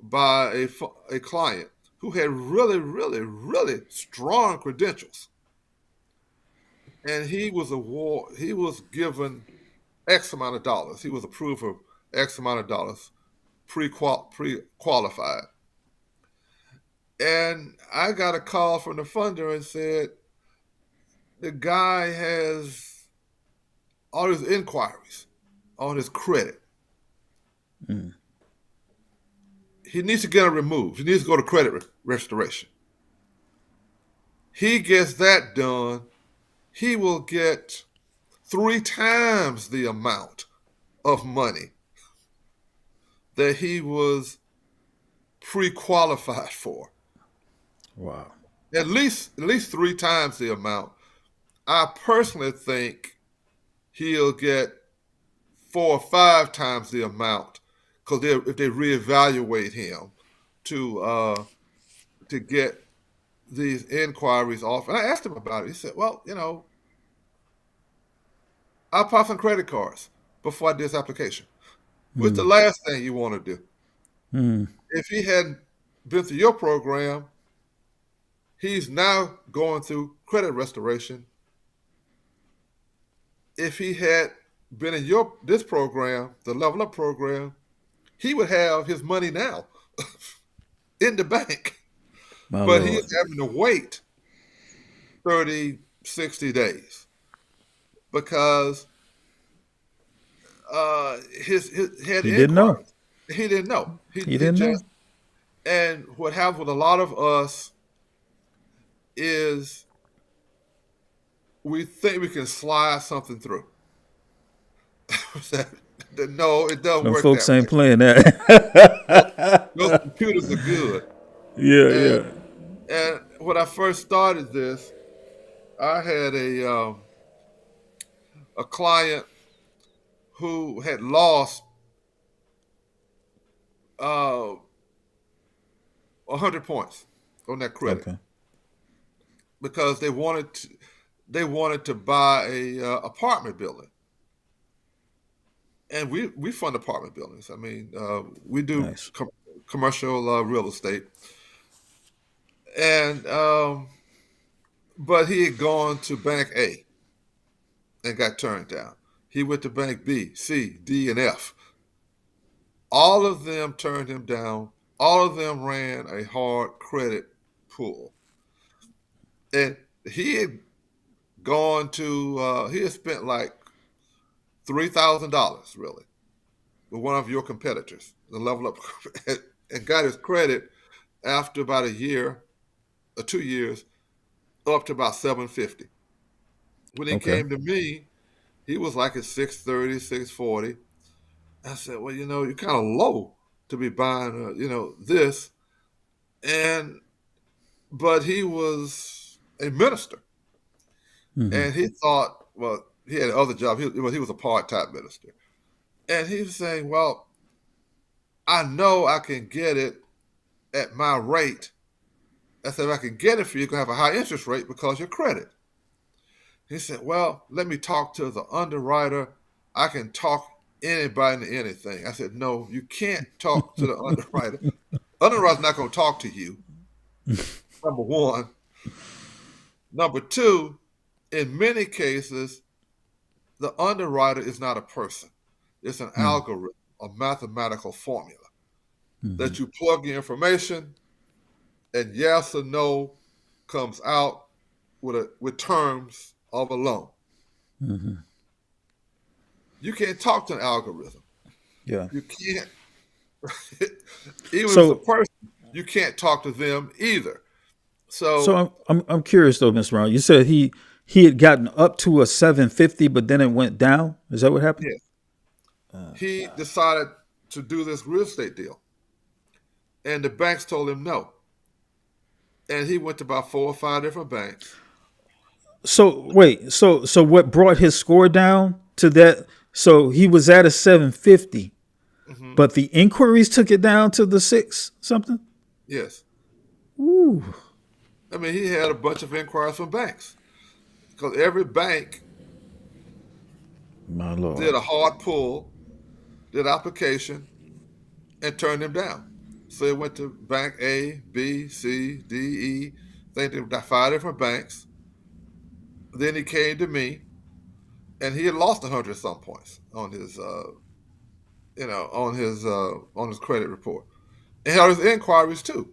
by a client who had really, really, really strong credentials, and he was given X amount of dollars. He was approved for X amount of dollars, pre-qualified. And I got a call from the funder and said, the guy has all his inquiries on his credit. He needs to get it removed. He needs to go to credit restoration. He gets that done, he will get 3 times the amount of money that he was pre-qualified for. Wow. At least 3 times the amount. I personally think he'll get 4 or 5 times the amount, because if they reevaluate him to get these inquiries off. And I asked him about it. He said, "Well, I pop some credit cards before I did this application. What's the last thing you want to do? Mm. If he hadn't been through your program, he's now going through credit restoration. If he had been in this program, the Level Up program, he would have his money now in the bank. My But he's Lord. having to wait 30, 60 days because his had He didn't know. inquiries. He didn't know. He He didn't know. just and what happens with a lot of us is we think we can slide something through. No, it doesn't Them work folks that ain't way. playing that. Those computers are good. Yeah, And yeah. and when I first started this, I had a client who had lost uh, 100 points on that credit Okay. because they wanted to buy a apartment building, and we fund apartment buildings. I mean, we do Nice. commercial real estate, and but he had gone to Bank A and got turned down. He went to Bank B, C, D, and F. All of them turned him down. All of them ran a hard credit pull. And he had he had spent like $3,000 really with one of your competitors, the Level Up, and got his credit after about a year or 2 years up to about 750. When he Okay. came to me, he was like at 630, 640. I said, well, you're kind of low to be buying, this. And but he was a minister, Hmm. and he thought, well, he had other job. He was a part-time minister, and he was saying, well, I know I can get it at my rate. I said, if I can get it for you, you're gonna have a high interest rate because your credit. He said, well, let me talk to the underwriter. I can talk anybody into anything. I said, no, you can't talk to the underwriter. Underwriter's not going to talk to you. Number one. Number two, in many cases, the underwriter is not a person. It's an algorithm, a mathematical formula Hmm. that you plug your information and yes or no comes out with terms of a loan. Hmm. You can't talk to an algorithm. Yeah. You can't, even if it's a So, person, you can't talk to them either. so So, I'm curious though, Mr. Brown. You said he had gotten up to a 750, but then it went down. Is that what happened? yes, he decided to do this real estate deal, and the banks told him no. And he went to about 4 or 5 different banks. So wait, so what brought his score down to that? So he was at a 750, Hmm. but the inquiries took it down to the six something. Yes. Ooh, I mean, he had a bunch of inquiries from banks because every bank my did Lord. a hard pull, did application, and turned him down. So he went to Bank A, B, C, D, E. I think there were 5 different banks. Then he came to me, and he had lost 100 some points on his, on his credit report, and he had his inquiries too.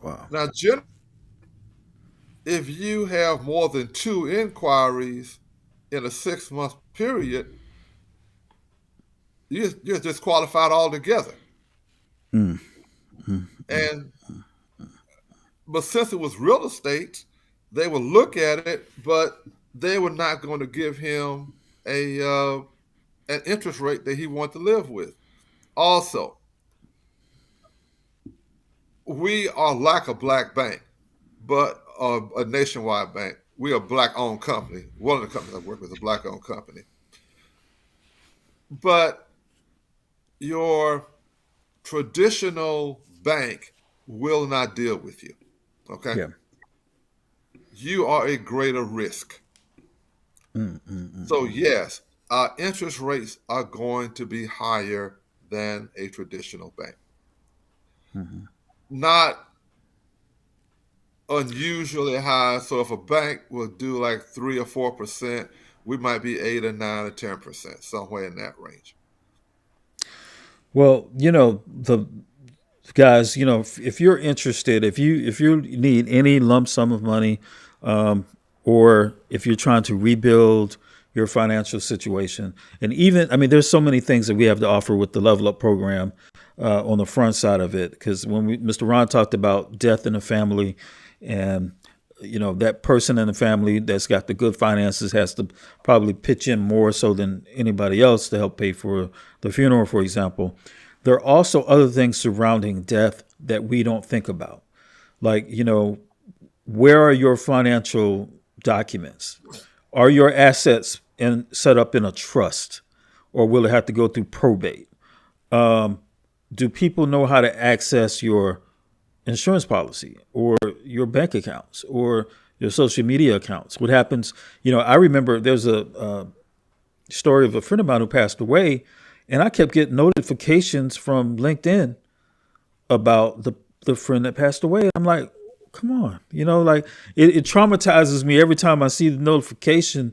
Wow. Now, generally, if you have more than 2 inquiries in a 6 month period, you're disqualified altogether. Mm. And but since it was real estate, they would look at it, but they were not going to give him a an interest rate that he wanted to live with. Also, we are like a black bank, but a nationwide bank. We are a black-owned company. One of the companies I work with is a black-owned company. But your traditional bank will not deal with you. Okay. Yeah. You are a greater risk. Mm, mm, mm, So, mm. yes, our interest rates are going to be higher than a traditional bank. Mhm. Not unusually high. So, if a bank will do like 3 or 4%, we might be 8 or 9 or 10%, somewhere in that range. Well, the guys, if you're interested, if you need any lump sum of money, um, or if you're trying to rebuild your financial situation, and even, I mean, there's so many things that we have to offer with the Level Up program on the front side of it. Because Mr. Ron talked about death in the family, and that person in the family that's got the good finances has to probably pitch in more so than anybody else to help pay for the funeral, for example. There are also other things surrounding death that we don't think about. Like, where are your financial documents? Are your assets set up in a trust, or will it have to go through probate? Do people know how to access your insurance policy or your bank accounts or your social media accounts? What happens? I remember there's a story of a friend of mine who passed away, and I kept getting notifications from LinkedIn about the friend that passed away. I'm like, come on, like it traumatizes me every time I see the notification,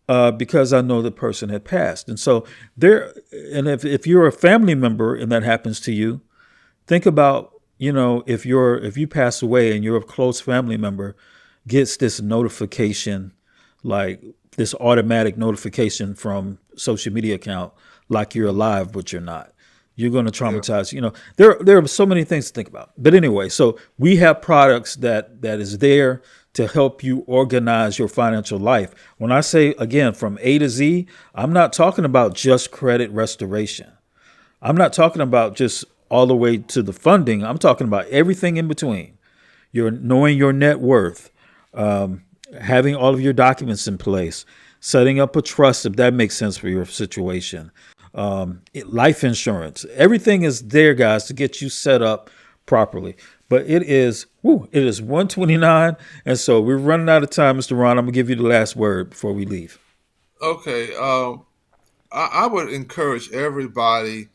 Mhm. because I know the person had passed. And so there, and if you're a family member and that happens to you, think about, if you pass away and your close family member gets this notification, like this automatic notification from social media account, like you're Mhm. alive but you're not. You're going to Yeah. traumatize. There are so many things to think about. But anyway, so we have products that is there to help you organize your financial life. When I say, again, from A to Z, I'm not talking about just credit restoration. I'm not talking about just all the way to the funding. I'm talking about everything in between. You're knowing your net worth, having all of your documents in place, setting up a trust if that makes sense for your situation, life insurance. Everything is there, guys, to get you set up properly. But it is 129, and so we're running out of time, Mr. Ron. I'm gonna give you the last word before we leave. Okay. I would encourage everybody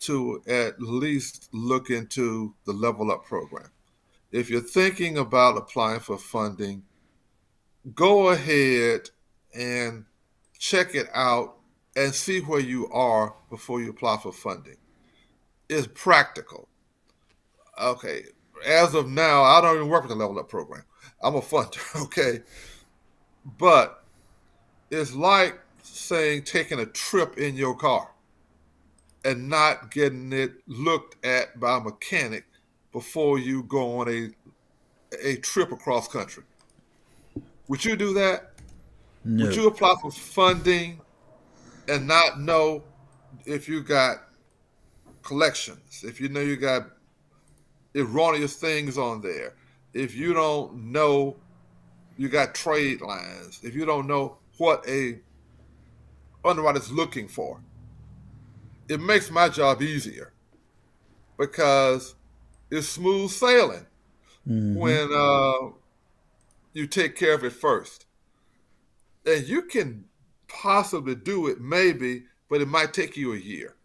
to at least look into the Level Up program. If you're thinking about applying for funding, go ahead and check it out and see where you are before you apply for funding. It's practical. Okay. As of now, I don't even work with the Level Up program. I'm a funder, okay? But it's like saying taking a trip in your car and not getting it looked at by a mechanic before you go on a trip across country. Would you do that? Would No. you apply for funding and not know if you got collections, if you know you got erroneous things on there, if you don't know you got trade lines, if you don't know what a underwriter's looking for? It makes my job easier because it's smooth sailing Mm-hmm. when you take care of it first. And you can possibly do it maybe, but it might take you a year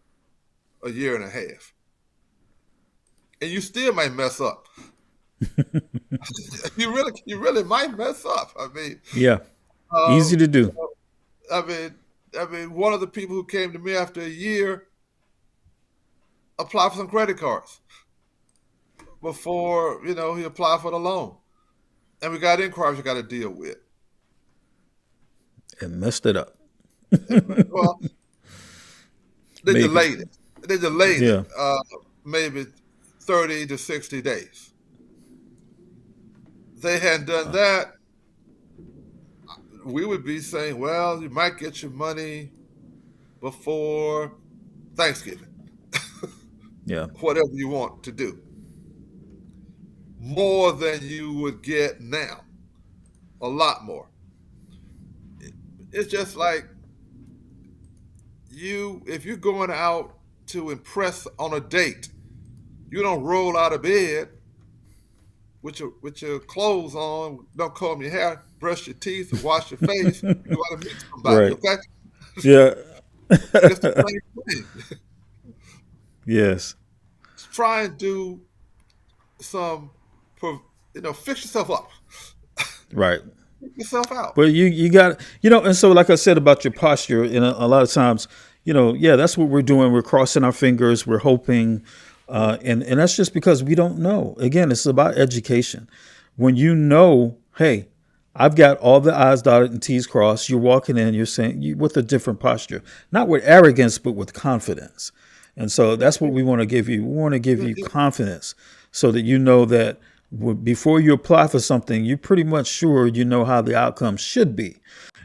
and a half. And you still might mess up. You really might mess up. Yeah. Uh, Easy to do. I mean, one of the people who came to me after a year applied for some credit cards before he applied for the loan, and we got inquiries we got to deal with. And messed it up. Well, they Maybe. delayed it. They delayed it Yeah. maybe 30 to 60 days. They hadn't done Wow. that, we would be saying, well, you might get your money before Thanksgiving, Yeah. whatever you want to do, more than you would get now, a lot more. It's just like if you're going out to impress on a date, You don't roll out of bed with your clothes on, don't comb your hair, brush your teeth, and wash your face. You go out and meet somebody, Right. okay? Yeah. It's the same thing. Yes. Try and do some, fix yourself up, Right. fix yourself out. But you got, and so like I said about your posture, and a lot of times, yeah, that's what we're doing. We're crossing our fingers. We're hoping, and that's just because we don't know. Again, it's about education. When you know, hey, I've got all the I's dotted and T's crossed. You're walking in. You're saying with a different posture, not with arrogance, but with confidence. And so Yeah, that's what we want to give you. We want to give yeah, you yeah, confidence so that you know that before you apply for something, you're pretty much sure you know how the outcome should be.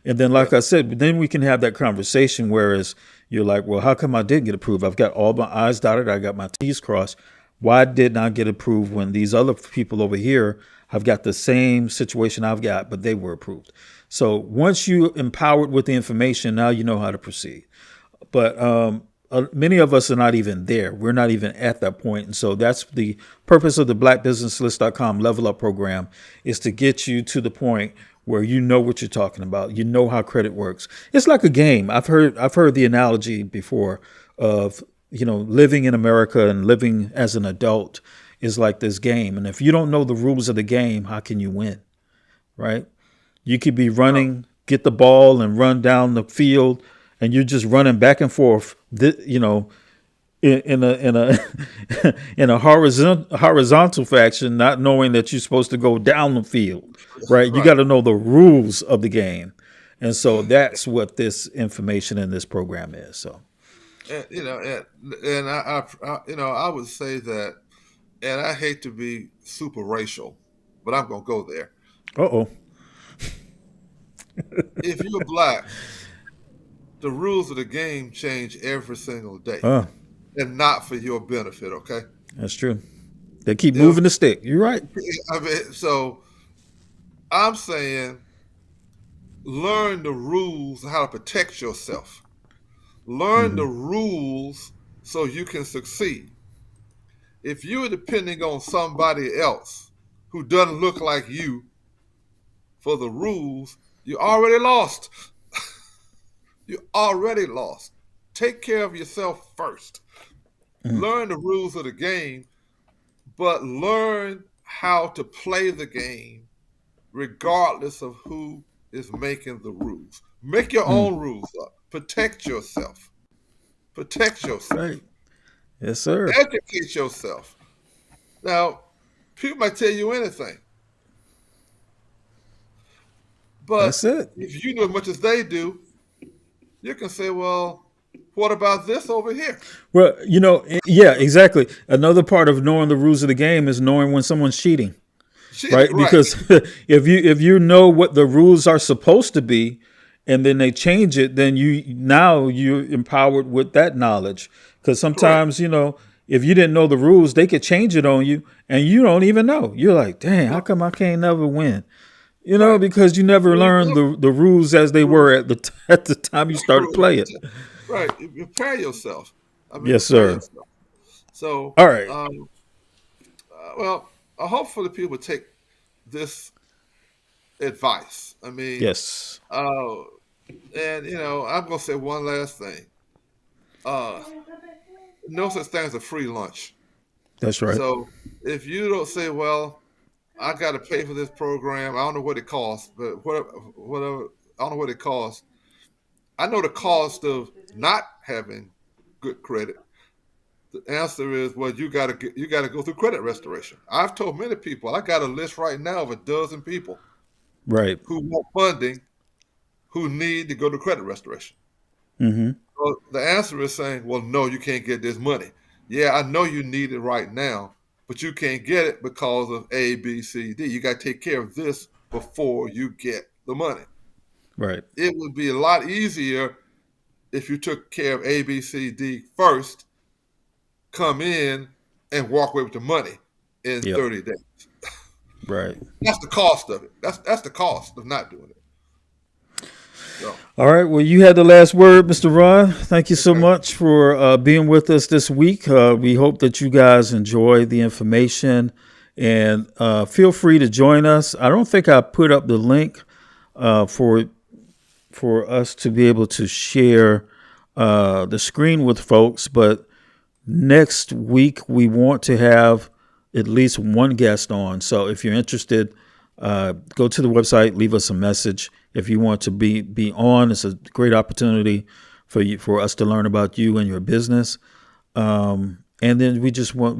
And then, yeah, like I said, then we can have that conversation. Whereas you're like, well, how come I did get approved? I've got all my I's dotted. I got my T's crossed. Why did not get approved when these other people over here have got the same situation I've got, but they were approved? So once you empowered with the information, now you know how to proceed. But many of us are not even there. We're not even at that point. And so that's the purpose of the BlackBusinessList.com Level Up program, is to get you to the point where you know what you're talking about. You know how credit works. It's like a game. I've heard the analogy before of, living in America and living as an adult is like this game. And if you don't know the rules of the game, how can you win? Right? You could be no, running, get the ball and run down the field, and you're just running back and forth, in a in a horizontal fashion, not knowing that you're supposed to go down the field, right? You right. got to know the rules of the game, and so that's what this information in this program is. So, And I would say that, and I hate to be super racial, but I'm gonna go there. oh, If you're black, the rules of the game change every single day, uh, and not for your benefit. Okay. that's true. They keep If moving the stick. You're right. I mean, so I'm saying, learn the rules of how to protect yourself. Learn Hmm. the rules so you can succeed. If you're depending on somebody else who doesn't look like you for the rules, you already lost. You already lost. Take care of yourself first. Mm. Learn the rules of the game, but learn how to play the game regardless of who is making the rules. Make your Mm. own rules up. Protect yourself. Protect yourself. Right. Yes, sir. Educate yourself. Now, people might tell you anything, That's but it. if you know as much as they do, you can say, well, what about this over here? Well, yeah, exactly. Another part of knowing the rules of the game is knowing when someone's cheating, Cheating, right? right, Because if you know what the rules are supposed to be, and then they change it, then you're empowered with that knowledge. Because correct. sometimes, if you didn't know the rules, they could change it on you, and you don't even know. You're like, dang, how No, come I can't never win? right. Because you never You learned look, the rules as they rules, were at the time you started playing. right. You prepare yourself. I mean, Yes, prepare sir. yourself. So, All right. well, hopefully people take this advice. I mean, Yes, uh, and I'm gonna say one last thing. Uh, no such thing as a free lunch. that's right. So if you don't say, well, I got to pay for this program, I don't know what it costs, but whatever, I don't know what it costs. I know the cost of not having good credit. The answer is, well, you got to go through credit restoration. I've told many people, I got a list right now of a dozen people Right. who want funding, who need to go to credit restoration. Mm-hmm. Well, the answer is saying, well, no, you can't get this money. Yeah, I know you need it right now, but you can't get it because of A, B, C, D. You got to take care of this before you get the money. Right. It would be a lot easier if you took care of A, B, C, D first, come in and walk away with the money in Yep. 30 days. Right. That's the cost of it. That's the cost of not doing it. So, All right. Well, you had the last word, Mr. Ron. Thank you so much for being with us this week. We hope that you guys enjoy the information, and feel free to join us. I don't think I put up the link for us to be able to share the screen with folks, but next week we want to have at least one guest on. So if you're interested, go to the website, leave us a message. If you want to be on, it's a great opportunity for us to learn about you and your business. And then we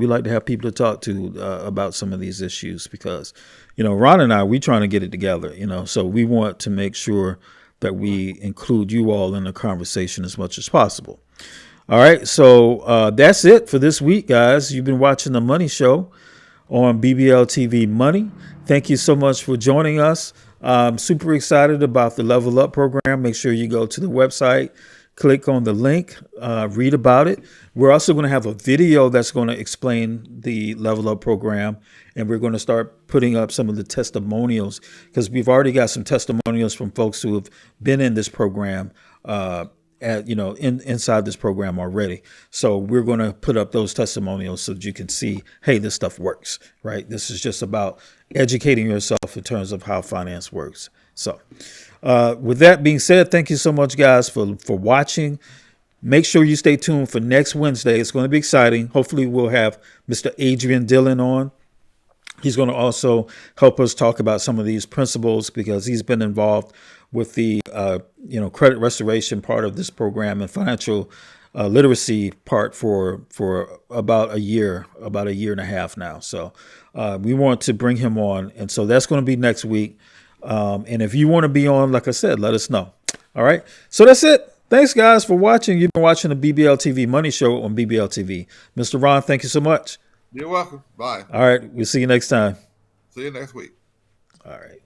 like to have people to talk to about some of these issues, because, Ron and I, we trying to get it together, so we want to make sure that we include you all in the conversation as much as possible. All right. So that's it for this week, guys. You've been watching The Money Show on BBLTV Money. Thank you so much for joining us. I'm super excited about the Level Up program. Make sure you go to the website, click on the link, read about it. We're also going to have a video that's going to explain the Level Up program, and we're going to start putting up some of the testimonials, because we've already got some testimonials from folks who have been in this program, inside this program already. So we're going to put up those testimonials so that you can see, hey, this stuff works, right? This is just about educating yourself in terms of how finance works. So with that being said, thank you so much, guys, for watching. Make sure you stay tuned for next Wednesday. It's going to be exciting. Hopefully we'll have Mr. Adrian Dillon on. He's going to also help us talk about some of these principles, because he's been involved with the credit restoration part of this program and financial literacy part for about a year and a half now. So we want to bring him on, and so that's going to be next week. And if you want to be on, like I said, let us know. All right. So that's it. Thanks, guys, for watching. You've been watching the BBLTV Money Show on BBLTV. Mr. Ron, thank you so much. You're welcome. Bye. All right. We'll see you next time. See you next week. All right.